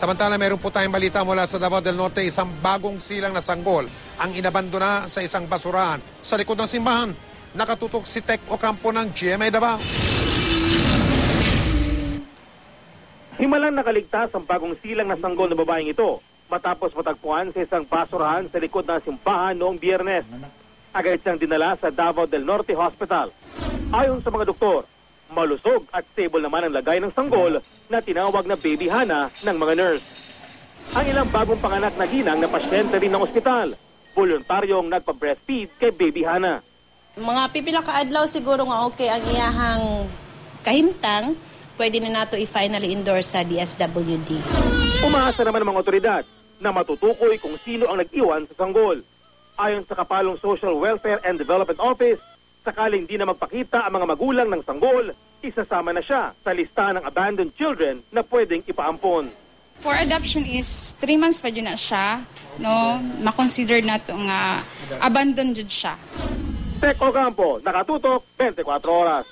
Samantala, meron po tayong balita mula sa Davao del Norte, isang bagong silang na sanggol ang inabandona sa isang basurahan sa likod ng simbahan. Nakatutok si Tech Ocampo ng GMA Davao. Himalang nakaligtas ang bagong silang na sanggol na babaeng ito matapos matagpuan sa isang basurahan sa likod ng simbahan noong Biyernes. Agad siyang dinala sa Davao del Norte Hospital. Ayon sa mga doktor, malusog at stable naman ang lagay ng sanggol na tinawag na Baby Hana ng mga nurse. Ang ilang bagong panganak na ginang na pasyente rin ng ospital, voluntaryong nagpa-breastfeed kay Baby Hana. Mga pipila ka adlaw siguro nga okay ang iyahang kahimtang, pwede na nato i-finally endorse sa DSWD. Umaasa naman ang mga otoridad na matutukoy kung sino ang nag-iwan sa sanggol. Ayon sa Kapalong Social Welfare and Development Office, sakaling di na magpakita ang mga magulang ng sanggol, isasama na siya sa listahan ng abandoned children na pwedeng ipaampon. For adoption is 3 months pa dyan na siya, no? Makonsider na ito nga abandoned dyan siya. Tech Ocampo, nakatutok 24 oras.